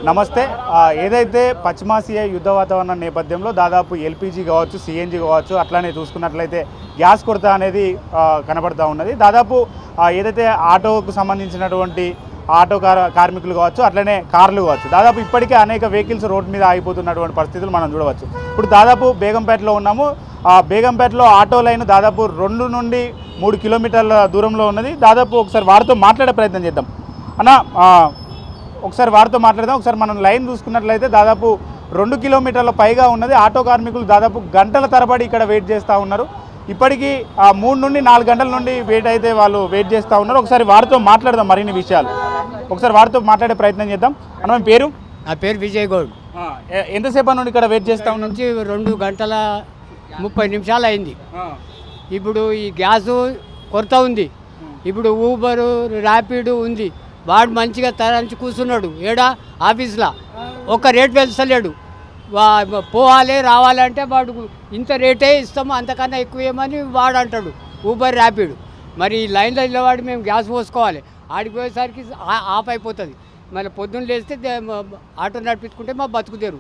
నమస్తే. ఏదైతే పశ్చిమాసియా యుద్ధ వాతావరణం నేపథ్యంలో దాదాపు ఎల్పిజి కావచ్చు, సిఎన్జి కావచ్చు, అట్లానే చూసుకున్నట్లయితే గ్యాస్ కొరత అనేది కనబడుతూ ఉన్నది. దాదాపు ఏదైతే ఆటోకు సంబంధించినటువంటి ఆటో కార్మికులు కావచ్చు, అట్లనే కార్లు కావచ్చు, దాదాపు ఇప్పటికే అనేక వెహికల్స్ రోడ్డు మీద ఆగిపోతున్నటువంటి పరిస్థితులు మనం చూడవచ్చు. ఇప్పుడు దాదాపు బేగంపేటలో ఉన్నాము. బేగంపేటలో ఆటో లైన్ దాదాపు 2 నుండి 3 కిలోమీటర్ల దూరంలో ఉన్నది. దాదాపు ఒకసారి వారితో మాట్లాడే ప్రయత్నం చేద్దాం. అన్న, ఒకసారి వారితో మాట్లాడదాం. ఒకసారి మనం లైన్ చూసుకున్నట్లయితే దాదాపు 2 కిలోమీటర్ల పైగా ఉన్నది. ఆటో కార్మికులు దాదాపు గంటల తరబడి ఇక్కడ వెయిట్ చేస్తూ ఉన్నారు. ఇప్పటికీ 3 నుండి 4 గంటల నుండి వాళ్ళు వెయిట్ చేస్తూ ఉన్నారు. ఒకసారి వారితో మాట్లాడదాం మరిన్ని విషయాలు. ఒకసారి వారితో మాట్లాడే ప్రయత్నం చేద్దాం. అన్న, మీ పేరు? నా పేరు విజయ్ గౌడ్. ఎంతసేపు నుండి ఇక్కడ వెయిట్ చేస్తూ ఉన్నాం? నుంచి 2 గంటల 30 నిమిషాలు అయింది. ఇప్పుడు ఈ గ్యాసు కొరత ఉంది. ఇప్పుడు ఊబరు, ర్యాపిడ్ ఉంది. వాడు మంచిగా తరించి కూర్చున్నాడు ఏడా ఆఫీస్లో. ఒక్క రేట్ వెళ్తలేడు. పోవాలి రావాలంటే వాడు ఇంత రేటే ఇస్తాము, అంతకన్నా ఎక్కువ ఏమని వాడు అంటాడు ఊబర్, ర్యాపిడ్. మరి ఈ లైన్లో నిలబడి మేము గ్యాస్ పోసుకోవాలి. ఆడికి పోయేసరికి ఆఫ్ అయిపోతుంది. మళ్ళీ పొద్దున్న లేస్తే ఆటో నడిపించుకుంటే మా బతుకుదేరు.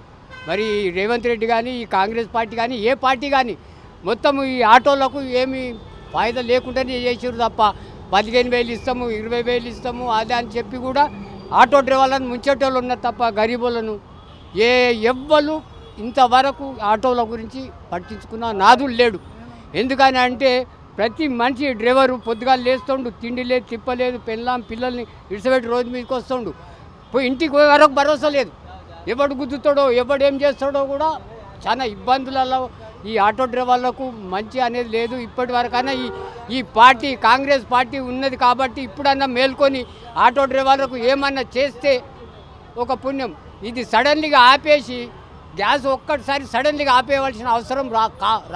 మరి రేవంత్ రెడ్డి కానీ, ఈ కాంగ్రెస్ పార్టీ కానీ, ఏ పార్టీ కానీ మొత్తం ఈ ఆటోలకు ఏమి ఫాయిదా లేకుండానే చేసారు తప్ప 15,000 ఇస్తాము, 20,000 ఇస్తాము అదే అని చెప్పి కూడా ఆటో డ్రైవర్లను ముంచేటోళ్ళు ఉన్నారు తప్ప గరీబులను ఎవ్వరు ఇంతవరకు ఆటోల గురించి పట్టించుకున్న నాదులు లేడు. ఎందుకని అంటే ప్రతి మనిషి డ్రైవరు పొద్దుగా లేస్తుండు, తిండి లేదు, తిప్పలేదు, పిల్లల్ని ఇడిసబెట్టి రోడ్డు మీదకి వస్తుండు. పోయి ఇంటికి పోయే వరకు భరోసా లేదు. ఎవడు గుద్దుతాడో, ఎవడు ఏం చేస్తాడో కూడా చాలా ఇబ్బందులలో ఈ ఆటో డ్రైవర్లకు మంచి అనేది లేదు. ఇప్పటి వరకైనా ఈ పార్టీ కాంగ్రెస్ పార్టీ ఉన్నది కాబట్టి ఇప్పుడన్నా మేల్కొని ఆటో డ్రైవర్లకు ఏమన్నా చేస్తే ఒక పుణ్యం. ఇది సడన్లీగా ఆపేసి గ్యాస్ ఒక్కటిసారి సడన్లీగా ఆపేయవలసిన అవసరం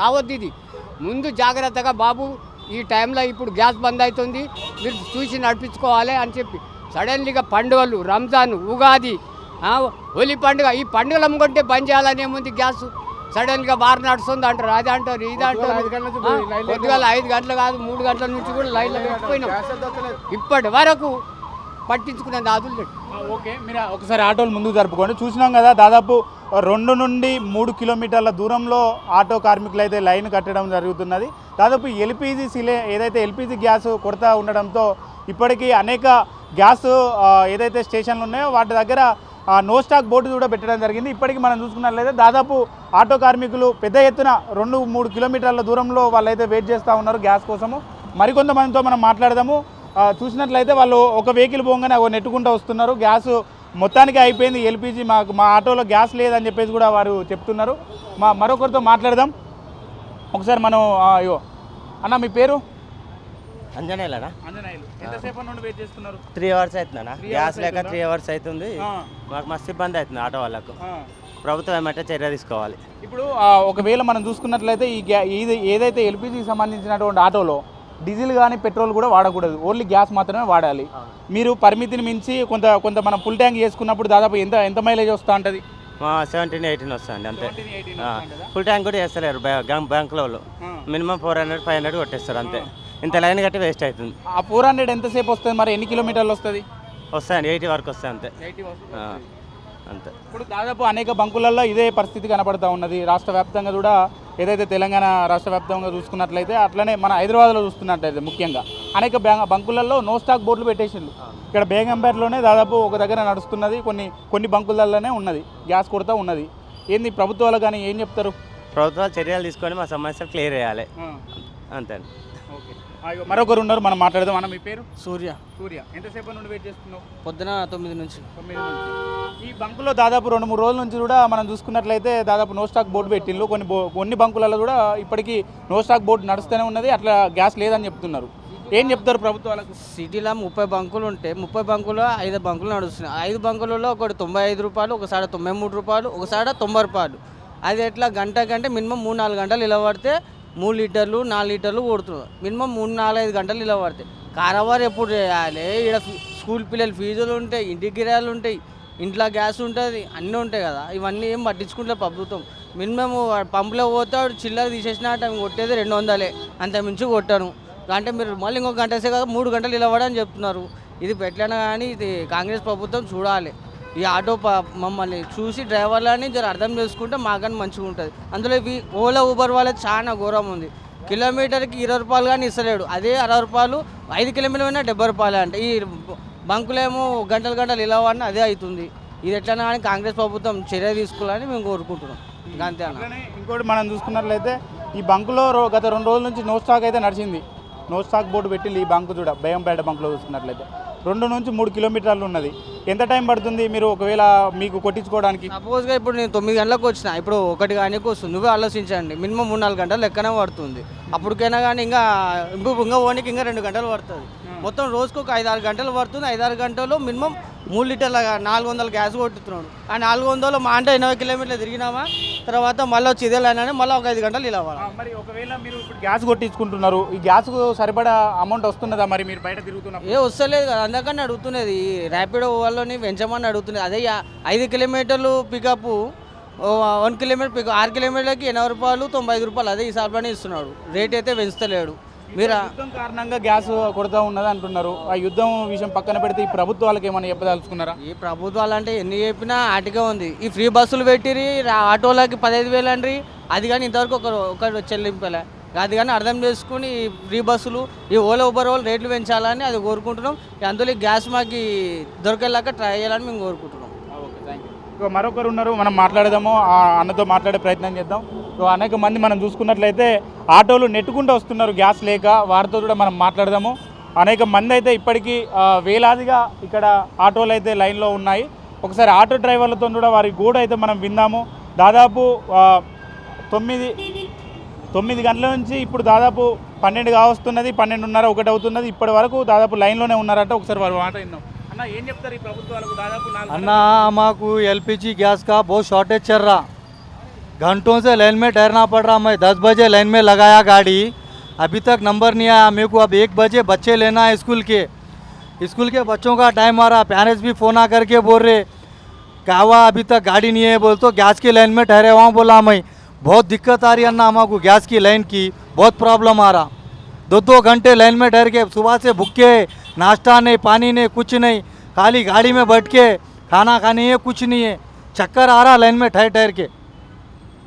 రావద్దు. ఇది ముందు జాగ్రత్తగా బాబు ఈ టైంలో ఇప్పుడు గ్యాస్ బంద్ అవుతుంది, మీరు చూసి నడిపించుకోవాలి అని చెప్పి సడన్లీగా పండుగలు, రంజాన్, ఉగాది, హోలీ పండుగ, ఈ పండుగలు అమ్ముకుంటే బంద్ చేయాలనే ముందు గ్యాస్ సడన్గా వారు నడుస్తుంది అంటారు, అది అంటారు, ఇది అంటారు. పొద్దుగాల 5 గంటలు కాదు 3 గంటల నుంచి కూడా లైన్లో పెట్టిపోయినాం. ఇప్పటి వరకు పట్టించుకునే నాదులు లేదు. ఓకే, మీరు ఒకసారి ఆటోలు ముందుకు జరుపుకోండి. చూసినాం కదా, దాదాపు 2 నుండి 3 కిలోమీటర్ల దూరంలో ఆటో కార్మికులు అయితే లైన్ కట్టడం జరుగుతున్నది. దాదాపు ఏదైతే ఎల్పిజి గ్యాస్ కొరత ఉండడంతో ఇప్పటికీ అనేక గ్యాస్ ఏదైతే స్టేషన్లు ఉన్నాయో వాటి దగ్గర నో స్టాక్ బోర్డు కూడా పెట్టడం జరిగింది. ఇప్పటికీ మనం చూసుకున్నట్లయితే దాదాపు ఆటో కార్మికులు పెద్ద ఎత్తున 2-3 కిలోమీటర్ల దూరంలో వాళ్ళైతే వెయిట్ చేస్తూ ఉన్నారు గ్యాస్ కోసము. మరికొంతమందితో మనం మాట్లాడదాము. చూసినట్లయితే వాళ్ళు ఒక వెహికల్ పోగానే నెట్టుకుంటూ వస్తున్నారు. గ్యాస్ మొత్తానికి అయిపోయింది, ఎల్పిజి మా ఆటోలో గ్యాస్ లేదని చెప్పేసి కూడా వారు చెప్తున్నారు. మరొకరితో మాట్లాడదాం. ఒకసారి మనం అన్న, మీ పేరు? అంజనేయులనా? ఎంతసేపు నుండి వెయిట్ చేస్తున్నారు? 3 అవర్స్ అవుతుందన్నా. గ్యాస్ లేక 3 అవర్స్ అవుతుంది. మాకు మస్తు ఇబ్బంది అవుతుంది ఆటో వాళ్ళకు. ప్రభుత్వం ఏమంటే చర్య తీసుకోవాలి. ఇప్పుడు ఒకవేళ మనం చూసుకున్నట్లయితే ఇది ఏదైతే ఎల్పిజికి సంబంధించినటువంటి ఆటోలో డీజిల్ కానీ పెట్రోల్ కూడా వాడకూడదు, ఓన్లీ గ్యాస్ మాత్రమే వాడాలి. మీరు పరిమితిని మించి కొంత మనం ఫుల్ ట్యాంక్ చేసుకున్నప్పుడు దాదాపు ఎంత మైలేజ్ వస్తూ ఉంటుంది? 17-18 వస్తుంది అంతే. ఫుల్ ట్యాంక్ కూడా చేస్తలేరు బ్యాంకులో వాళ్ళు. మినిమం 400-500 కొట్టేస్తారు అంతే. ఇంత లైన్ కట్టి వేస్ట్ అవుతుంది. ఆ 400 ఎంతసేపు వస్తుంది? మరి ఎన్ని కిలోమీటర్లు వస్తుంది? వస్తాయండి 80 వరకు వస్తాయి అంతే. అంతే. ఇప్పుడు దాదాపు అనేక బంకులలో ఇదే పరిస్థితి కనపడుతూ ఉన్నది. రాష్ట్ర వ్యాప్తంగా కూడా ఏదైతే తెలంగాణ రాష్ట్ర వ్యాప్తంగా చూసుకున్నట్లయితే అట్లనే మన హైదరాబాద్లో చూస్తున్నట్లయితే ముఖ్యంగా అనేక బంకులలో నో స్టాక్ బోర్డులు పెట్టేసిండ్రు. ఇక్కడ బేగంపేటలోనే దాదాపు ఒక దగ్గర నడుస్తున్నది, కొన్ని బంకులలోనే ఉన్నది, గ్యాస్ కొరత ఉన్నది. ఏంది ప్రభుత్వాలు కానీ ఏం చెప్తారు? ప్రభుత్వాలు చర్యలు తీసుకొని మా సమస్య క్లియర్ చేయాలి అంతే. ఓకే, మరొకరు ఉన్నారు, మనం మాట్లాడదాం. అన్న, మీ పేరు? సూర్య. ఎంతసేపు నుండి వెయిట్ చేస్తున్నావు? పొద్దున 9 నుంచి. ఈ బంకులో దాదాపు 2-3 రోజుల నుంచి కూడా మనం చూసుకున్నట్లయితే దాదాపు నో స్టాక్ బోర్డు పెట్టిండ్రు. కొన్ని బంకులలో కూడా ఇప్పటికీ నో స్టాక్ బోర్డు నడుస్తూనే ఉన్నది, అట్లా గ్యాస్ లేదని చెప్తున్నారు. ఏం చెప్తారు ప్రభుత్వాలకు? సిటీలో 30 బంకులు ఉంటే 30 బంకులో 5 బంకులు నడుస్తున్నాయి. 5 బంకులలో ఒకటి 95 రూపాయలు, ఒకసారి 93 రూపాయలు, ఒకసారి 90 రూపాయలు. అది ఎట్లా గంట మినిమం 3-4 గంటలు నిలబడితే 3 లీటర్లు 4 లీటర్లు కొడుతున్నారు. మినిమం 3-4-5 గంటలు నిలబడతాయి. కారవారు ఎప్పుడు చేయాలి? ఇక్కడ స్కూల్ పిల్లల ఫీజులు ఉంటాయి, ఇంటి కిరాయిలు ఉంటాయి, ఇంట్లో గ్యాస్ ఉంటుంది, అన్నీ ఉంటాయి కదా. ఇవన్నీ ఏం పట్టించుకుంటే ప్రభుత్వం మినిమం పంపులో పోతాడు చిల్లర తీసేసినట్టు అవి కొట్టేది 200, అంత మించి కొట్టాను. అంటే మీరు మళ్ళీ ఇంకొక గంట కాదు 3 గంటలు నిలబడని చెప్తున్నారు. ఇది పెట్టలేనా కానీ ఇది కాంగ్రెస్ ప్రభుత్వం చూడాలి. ఈ ఆటో మమ్మల్ని చూసి డ్రైవర్లని జర అర్థం చేసుకుంటే మాకని మంచిగా ఉంటుంది. అందులో ఇవి ఓలా ఊబర్ వాళ్ళకి చాలా ఘోరం ఉంది. కిలోమీటర్కి 20 రూపాయలు కానీ ఇస్తలేడు. అదే 60 రూపాయలు, 5 కిలోమీటర్లు అయినా 70 రూపాయలు. అంటే ఈ బంకులేమో గంటలు గంటలు ఇలా వాడినా అదే అవుతుంది. ఇది ఎట్లన్నా కానీ కాంగ్రెస్ ప్రభుత్వం చర్య తీసుకోవాలని మేము కోరుకుంటున్నాం. అంతే అన్న. అట్లనే ఇంకోటి మనం చూసుకున్నట్లయితే ఈ బంకులో గత 2 రోజుల నుంచి నో స్టాక్ అయితే నడిచింది. నో స్టాక్ బోర్డు పెట్టింది ఈ బంకు చూడ బేగంపేట బంకులో చూసుకున్నట్లయితే 2 నుంచి 3 కిలోమీటర్లు ఉన్నది. ఎంత టైం పడుతుంది మీరు ఒకవేళ మీకు కొట్టించుకోవడానికి? సపోజ్గా ఇప్పుడు నేను 9 గంటలకు వచ్చిన, ఇప్పుడు 1 కానీ వస్తుంది. నువ్వే ఆలోచించండి, మినిమం 3-4 గంటలు లెక్కనే పడుతుంది. అప్పటికైనా కానీ ఇంకా పోనీకి ఇంకా 2 గంటలు పడుతుంది. మొత్తం రోజుకు ఒక 5-6 గంటలు పడుతుంది. 5-6 గంటలు మినిమం 3 లీటర్ల 400 గ్యాస్ కొట్టుతున్నాడు. ఆ 400 మా అంటే 80 కిలోమీటర్లు తిరిగినామా తర్వాత మళ్ళీ వచ్చి ఇదే లైన్ అని మళ్ళీ ఒక 5 గంటలు ఇలా అవ్వాలి. మరి ఒకవేళ మీరు ఇప్పుడు గ్యాస్ కొట్టించుకుంటున్నారు, ఈ గ్యాస్కు సరిపడా అమౌంట్ వస్తున్నదా? మరి మీరు బయట తిరుగుతున్నారు వస్తలేదు కదా, అందుకని అడుగుతున్నది. ర్యాపిడో వాళ్ళని పెంచమని అడుగుతున్నది. అదే 5 కిలోమీటర్లు పికప్, 1 కిలోమీటర్ పికప్, 6 కిలోమీటర్లకి 80 రూపాయలు, 95 రూపాయలు అదే హిసాబ్లోనే ఇస్తున్నాడు. రేట్ అయితే పెంచుతలేడు. మీరు యుద్ధం కారణంగా గ్యాస్ కొరత ఉన్నది అంటున్నారు. ఆ యుద్ధం విషయం పక్కన పెడితే ఈ ప్రభుత్వాలకు ఏమైనా చెప్పదలుచుకున్నారా? ఈ ప్రభుత్వాలు అంటే ఎన్ని చెప్పినా ఆటిగా ఉంది. ఈ ఫ్రీ బస్సులు పెట్టిరి, ఆటోలకి 15,000 అండి. అది కానీ ఇంతవరకు ఒక చెల్లింపలే. అది కానీ అర్థం చేసుకుని ఈ ఫ్రీ బస్సులు, ఈ ఓలా ఊబర్ వాళ్ళు రేట్లు పెంచాలని అది కోరుకుంటున్నాం. అందులో ఈ గ్యాస్ మాకు దొరికేలాగా ట్రై చేయాలని మేము కోరుకుంటున్నాం. ఇక మరొకరు ఉన్నారు, మనం మాట్లాడదాము. ఆ అన్నతో మాట్లాడే ప్రయత్నం చేద్దాం. అనేక మంది మనం చూసుకున్నట్లయితే ఆటోలు నెట్టుకుంటూ వస్తున్నారు గ్యాస్ లేక. వారితో కూడా మనం మాట్లాడదాము. అనేక మంది అయితే ఇప్పటికీ వేలాదిగా ఇక్కడ ఆటోలు అయితే లైన్లో ఉన్నాయి. ఒకసారి ఆటో డ్రైవర్లతో కూడా వారి గోడ అయితే మనం విందాము. దాదాపు 9 గంటల నుంచి ఇప్పుడు దాదాపు 12 కావస్తున్నది, 12:30 1 అవుతున్నది. ఇప్పటి వరకు దాదాపు లైన్లోనే ఉన్నారంట. ఒకసారి వారు మాట విందాం. అన్న ఏం చెప్తారు ఈ ప్రభుత్వాలకు? దాదాపు अन्ना हमारे एलपीजी गैस का बहुत शॉर्टेज चल रहा, घंटों से लाइन में ठहरना पड़ रहा। मैं 10 बजे लाइन में लगाया गाड़ी, अभी तक नंबर नहीं आया मेरे को। अब 1 बजे बच्चे लेना है स्कूल के बच्चों का टाइम आ रहा। पेरेंट्स भी फ़ोन आ करके बोल रहे क्या हुआ अभी तक गाड़ी नहीं है, बोल तो गैस की लाइन में ठहरे वहाँ। बोला मैं बहुत दिक्कत आ रही है अन्ना हमारे गैस की लाइन की, बहुत प्रॉब्लम आ रहा। 2-2 घंटे लाइन में ठहर के सुबह से भूखे, नाश्ता नहीं, पानी नहीं, कुछ नहीं, खाली गाड़ी में बैठ के खाना खाने है, कुछ नहीं है। चक्कर आ रहा लाइन में ठहर के,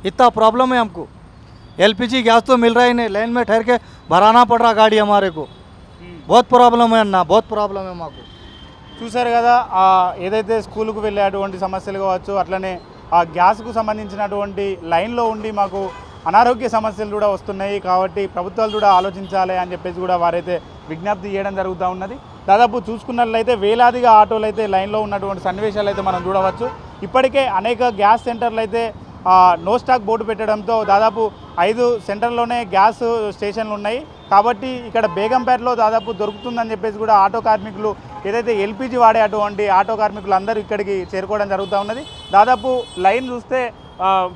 इतना प्रॉब्लम है हमको। एलपीजी गैस तो मिल रहा ही नहीं, लाइन में ठहर के भराना पड़ रहा गाड़ी हमारे को। बहुत प्रॉब्लम है अन्ना, बहुत प्रॉब्लम है మాకు. చూసారు కదా, ఏదైతే స్కూల్కు వెళ్ళే అటువంటి సమస్యలు కావచ్చు, అట్లనే ఆ గ్యాస్కు సంబంధించినటువంటి లైన్లో ఉండి మాకు అనారోగ్య సమస్యలు కూడా వస్తున్నాయి. కాబట్టి ప్రభుత్వాలు కూడా ఆలోచించాలి అని చెప్పేసి కూడా వారైతే విజ్ఞప్తి చేయడం జరుగుతూ ఉన్నది. దాదాపు చూసుకున్నట్లయితే వేలాదిగా ఆటోలు అయితే లైన్లో ఉన్నటువంటి సన్నివేశాలు అయితే మనం చూడవచ్చు. ఇప్పటికే అనేక గ్యాస్ సెంటర్లు అయితే నో స్టాక్ బోర్డు పెట్టడంతో దాదాపు 5 సెంటర్లోనే గ్యాస్ స్టేషన్లు ఉన్నాయి. కాబట్టి ఇక్కడ బేగంపేటలో దాదాపు దొరుకుతుందని చెప్పేసి కూడా ఆటో కార్మికులు, ఏదైతే ఎల్పిజి వాడే అటువంటి ఆటో కార్మికులు అందరూ ఇక్కడికి చేరుకోవడం జరుగుతూ ఉన్నది. దాదాపు లైన్ చూస్తే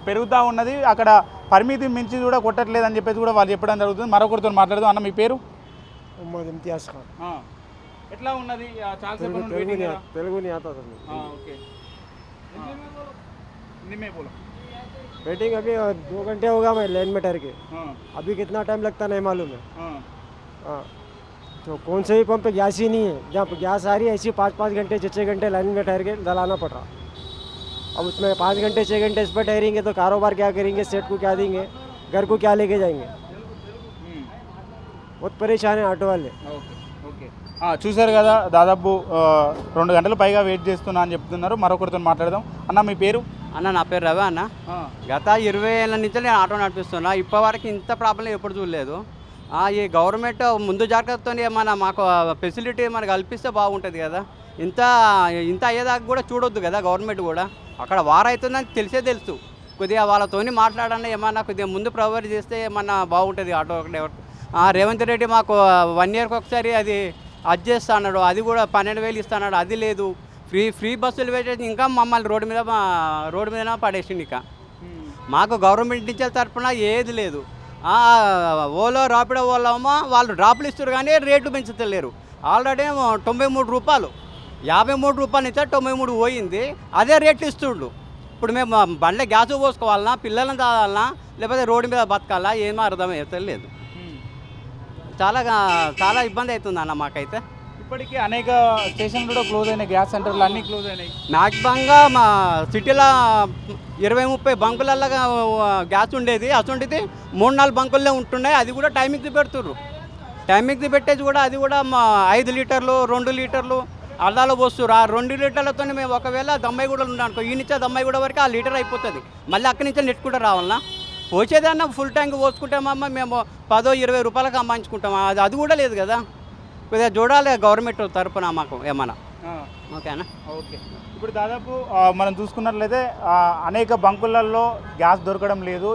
పెరుగుతూ ఉన్నది. అక్కడ పరిమితి మించి కూడా కొట్టట్లేదని చెప్పేసి కూడా వాళ్ళు చెప్పడం జరుగుతుంది. మరొకరితో మాట్లాడదాం. అన్న మీ పేరు? इम्तियाज खान। ఎట్లా ఉన్నది? तेलुगु नहीं आता था। ఓకే, वेटिंग अभी 2 घंटे होगा मैं लाइन में ठहर के। अभी कितना टाइम लगता नहीं मालूम है। हाँ, तो कौन से भी पंप पे गैस ही नहीं है। जहाँ पे गैस आ रही है ऐसी 5-5 घंटे 6-6 घंटे लाइन में ठहर के डलाना पड़ रहा। अब उसमें 5 घंटे 6 घंटे इस पर ठहरेंगे तो कारोबार क्या करेंगे, सेठ को क्या देंगे, घर को क्या लेके जाएंगे। बहुत परेशान है ऑटो वाले। చూసారు కదా, దాదాపు 2 గంటల పైగా వెయిట్ చేస్తున్నా అని చెప్తున్నారు. మరొకరితో మాట్లాడదాం. అన్న మీ పేరు? అన్న నా పేరు రవి అన్న. గత 20 ఏళ్ళ నుంచి నేను ఆటో నడిపిస్తున్నా. ఇప్పటివరకు ఇంత ప్రాబ్లం ఎప్పుడు చూడలేదు. ఈ గవర్నమెంట్ ముందు జాగ్రత్తతో ఏమన్నా మాకు ఫెసిలిటీ మనకు కల్పిస్తే బాగుంటుంది కదా. ఇంత అయ్యేదాకా కూడా చూడొద్దు కదా గవర్నమెంట్ కూడా. అక్కడ వార్ అవుతుందని తెలుసు. కొద్దిగా వాళ్ళతోని మాట్లాడన్నా ఏమన్నా కొద్దిగా ముందు ప్రొవైడ్ చేస్తే ఏమన్నా బాగుంటుంది ఆటో డ్రైవర్. రేవంత్ రెడ్డి మాకు 1 ఇయర్కి ఒకసారి అది చేస్తా అన్నాడు, అది కూడా 12,000 ఇస్తాడు, అది లేదు. ఫ్రీ బస్సులు పెట్టేసి ఇంకా మమ్మల్ని రోడ్డు మీద పడేసిండు. ఇక మాకు గవర్నమెంట్ నుంచి తరఫున ఏది లేదు. ఓలో రాపిడో వాళ్ళమో వాళ్ళు డ్రాపులు ఇస్తారు కానీ రేట్లు పెంచుతలేరు. ఆల్రెడీ 93 రూపాయలు, 53 రూపాయల నుంచి 93 పోయింది. అదే రేట్లు ఇస్తుండు. ఇప్పుడు మేము బండ్ల గ్యాస్ పోసుకోవాలన్నా, పిల్లలను తాగాలన్నా, లేకపోతే రోడ్డు మీద బతకాలా, ఏమో అర్థమవుతలేదు. చాలా ఇబ్బంది అవుతుంది అన్న మాకైతే. ఇప్పటికీ అనేక స్టేషన్లు కూడా క్లోజ్ అయినాయి, గ్యాస్ సెంటర్లు అన్నీ క్లోజ్ అయినాయి. మ్యాక్సిమంగా మా సిటీలో 20-30 బంకులల్లో గ్యాస్ ఉండేది, అటువంటిది 3-4 బంకుల్లో ఉంటున్నాయి. అది కూడా టైమింగ్కి పెడుతుర్రు. టైమింగ్కి పెట్టేసి కూడా అది కూడా మా 5 లీటర్లు 2 లీటర్లు అల్లాలో పోస్తున్నారు. ఆ 2 లీటర్లతో మేము ఒకవేళ దమ్మాయిగూడ ఉన్నానుకో, ఈ నుంచి దమ్మాయిగూడ వరకు ఆ లీటర్ అయిపోతుంది. మళ్ళీ అక్కడి నుంచి నెట్టుకుంటూ రావాలన్నా, పోసేదన్నా ఫుల్ ట్యాంక్ పోసుకుంటామమ్మ మేము 10-20 రూపాయలకు అమ్మాయించుకుంటాం. అది కూడా లేదు కదా. కొద్దిగా చూడాలి గవర్నమెంట్ తరపున మాకు ఏమన్నా. ఓకేనా? ఓకే. ఇప్పుడు దాదాపు మనం చూసుకున్నట్లయితే అనేక బంకులలో గ్యాస్ దొరకడం లేదు.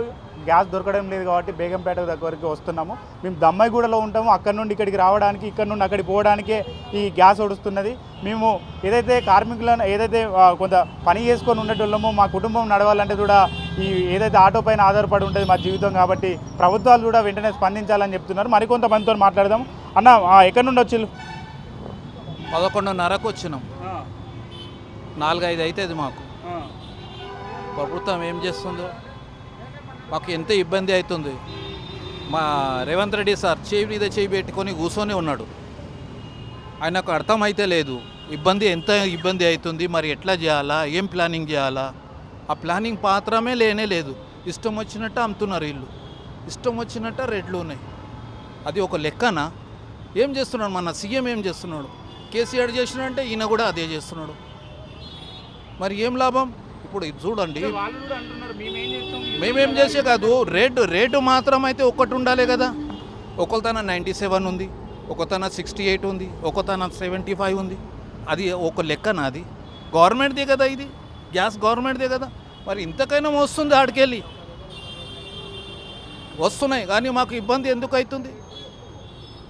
గ్యాస్ దొరకడం లేదు కాబట్టి బేగంపేట దగ్గరికి వస్తున్నాము. మేము దమ్మాయిగూడలో ఉంటాము. అక్కడ నుండి ఇక్కడికి రావడానికి, ఇక్కడ నుండి అక్కడికి పోవడానికే ఈ గ్యాస్ ఒడుస్తున్నది. మేము ఏదైతే కార్మికులను ఏదైతే కొంత పని చేసుకొని ఉండేటోళ్ళమో, మా కుటుంబం నడవాలంటే కూడా ఈ ఏదైతే ఆటో పైన ఆధారపడి ఉంటుంది మా జీవితం. కాబట్టి ప్రభుత్వాలు కూడా వెంటనే స్పందించాలని చెప్తున్నారు. మరికొంతమందితో మాట్లాడదాం. అన్న, ఎక్కడి నుండి వచ్చి? 11:30కు వచ్చినాం. 4-5 అవుతుంది మాకు. ప్రభుత్వం ఏం చేస్తుందో మాకు ఎంత ఇబ్బంది అవుతుంది. మా రేవంత్ రెడ్డి సార్ చేయి మీద చేయి పెట్టుకొని కూర్చొని ఉన్నాడు. ఆయనకు అర్థమైతే లేదు ఎంత ఇబ్బంది అవుతుంది, మరి ఎట్లా చేయాలా, ఏం ప్లానింగ్ చేయాలా. ఆ ప్లానింగ్ పాత్రమే లేనే లేదు. ఇష్టం వచ్చినట్టు అమ్ముతున్నారు ఇల్లు, ఇష్టం వచ్చినట్టు రేట్లు ఉన్నాయి. అది ఒక లెక్కన ఏం చేస్తున్నాడు మన సీఎం? ఏం చేస్తున్నాడు? కేసీఆర్ చేసినాడంటే ఈయన కూడా అదే చేస్తున్నాడు. మరి ఏం లాభం? ఇప్పుడు చూడండి, మేమేం చేసే కాదు, రేటు మాత్రం అయితే ఒక్కటి ఉండాలి కదా. ఒకతన 97 ఉంది, ఒకతన 68 ఉంది, ఒకతన 75 ఉంది. అది ఒక లెక్కన? అది గవర్నమెంట్దే కదా, ఇది గ్యాస్ గవర్నమెంట్దే కదా. మరి ఇంతకైనా వస్తుంది, ఆడికెళ్ళి వస్తున్నాయి కానీ మాకు ఇబ్బంది ఎందుకు అవుతుంది?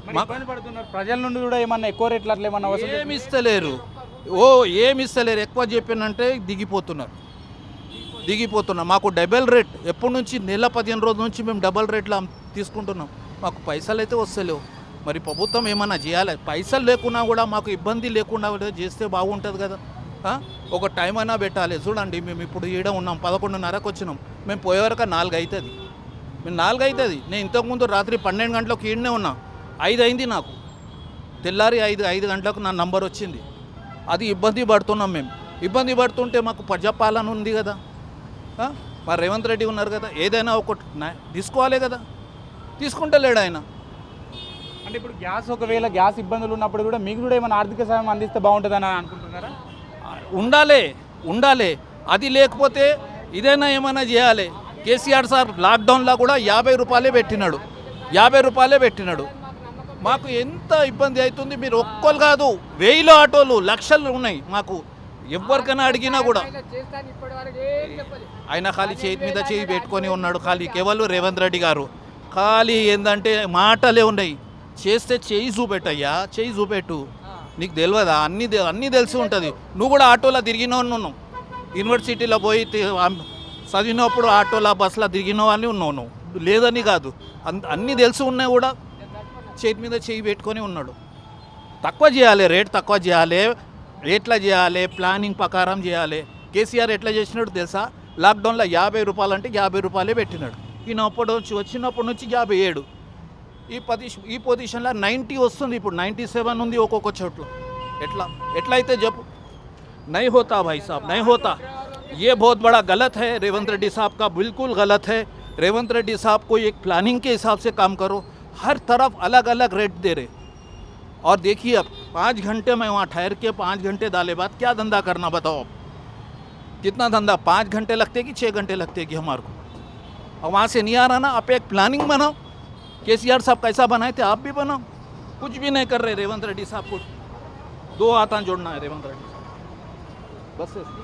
ఇబ్బంది పడుతున్నారు ప్రజల నుండి కూడా. ఏమన్నా ఎక్కువ రేట్లు అట్లా ఏమన్నా ఏమి ఇస్తలేరు, ఎక్కువ చెప్పానంటే దిగిపోతున్నారు. మాకు డబల్ రేట్ ఎప్పటి నుంచి, నెల 15 రోజుల నుంచి మేము డబల్ రేట్లు తీసుకుంటున్నాం. మాకు పైసలు అయితే వస్తలేవు. మరి ప్రభుత్వం ఏమన్నా చేయాలి. పైసలు లేకున్నా కూడా మాకు ఇబ్బంది లేకుండా చేస్తే బాగుంటుంది కదా. ఒక టైం అయినా పెట్టాలి. చూడండి, మేము ఇప్పుడు ఈడ ఉన్నాం, 11:30కు వచ్చినాం. మేము పోయేవరకు 4 అవుతుంది. మేము 4 అవుతుంది. నేను ఇంతకుముందు రాత్రి 12 గంటలకు ఈడనే ఉన్నా. 5 అయింది నాకు. తెల్లారి 5 గంటలకు నా నంబర్ వచ్చింది. అది ఇబ్బంది పడుతున్నాం మేము. ఇబ్బంది పడుతుంటే మాకు ప్రజాపాలన ఉంది కదా. మరి రేవంత్ రెడ్డి ఉన్నారు కదా, ఏదైనా ఒకటి తీసుకోవాలి కదా. తీసుకుంటే లేడు ఆయన. అంటే ఇప్పుడు ఒకవేళ గ్యాస్ ఇబ్బందులు ఉన్నప్పుడు కూడా మీకు కూడా ఏమైనా ఆర్థిక సాయం అందిస్తే బాగుంటుందని అనుకుంటున్నారా? ఉండాలి. అది లేకపోతే ఇదైనా ఏమైనా చేయాలి. కేసీఆర్ సార్ లాక్డౌన్లో కూడా 50 రూపాయలే పెట్టినాడు. మాకు ఎంత ఇబ్బంది అవుతుంది. మీరు ఒక్కరు కాదు, 1000 ఆటోలు, లక్షలు ఉన్నాయి మాకు. ఎవరికైనా అడిగినా కూడా ఆయన ఖాళీ చేతి మీద చేయి పెట్టుకొని ఉన్నాడు. ఖాళీ కేవలం రేవంత్ రెడ్డి గారు ఖాళీ ఏంటంటే మాటలే ఉన్నాయి. చేస్తే చేయి చూపెట్టయ్యా, చేయి చూపెట్టు. నీకు తెలియదా? అన్నీ తెలిసి ఉంటుంది. నువ్వు కూడా ఆటోలో తిరిగినావు, యూనివర్సిటీలో పోయి చదివినప్పుడు ఆటోలో బస్సులో తిరిగినావు అని ఉన్నావు. నువ్వు లేదని కాదు, అన్నీ తెలిసి ఉన్నాయి కూడా చేతి మీద చేయి పెట్టుకొని ఉన్నాడు. తక్కువ చేయాలి, రేట్ తక్కువ చేయాలి, ఎట్లా చేయాలి, ప్లానింగ్ ప్రకారం చేయాలి. కేసీఆర్ ఎట్లా చేసినాడు తెలుసా? లాక్డౌన్లో 50 రూపాయలు అంటే 50 రూపాయలే పెట్టినాడు. ఈయన వచ్చినప్పటి నుంచి 57. ఈ పొజిషన్లో 90 వస్తుంది. ఇప్పుడు 97 ఉంది ఒక్కొక్క చోట్ల. ఎట్లా అయితే చెప్పు? नहीं होता भाई साहब, नहीं होता. ये बहुत बड़ा गलत है रेवंत रेड्डी साहब का, बिल्कुल गलत है. रेवंत रेड्डी साहब को एक प्लानिंग के हिसाब से काम करो. हर तरफ अलग अलग रेट दे रहे. और देखिए अब 5 घंटे में वहाँ ठहर के 5 घंटे डाले बाद क्या धंधा करना बताओ? अब कितना धंधा? 5 घंटे लगते कि 6 घंटे लगते कि हमारे को? और वहाँ से नहीं आ रहा ना. आप एक प्लानिंग बनाओ. केसीआर साहब कैसा बनाए थे आप भी बनाओ. कुछ भी नहीं कर रहे रेवंत रेड्डी साहब को. 2 हाथ जोड़ना है रेवंत रेड्डी साहब बस.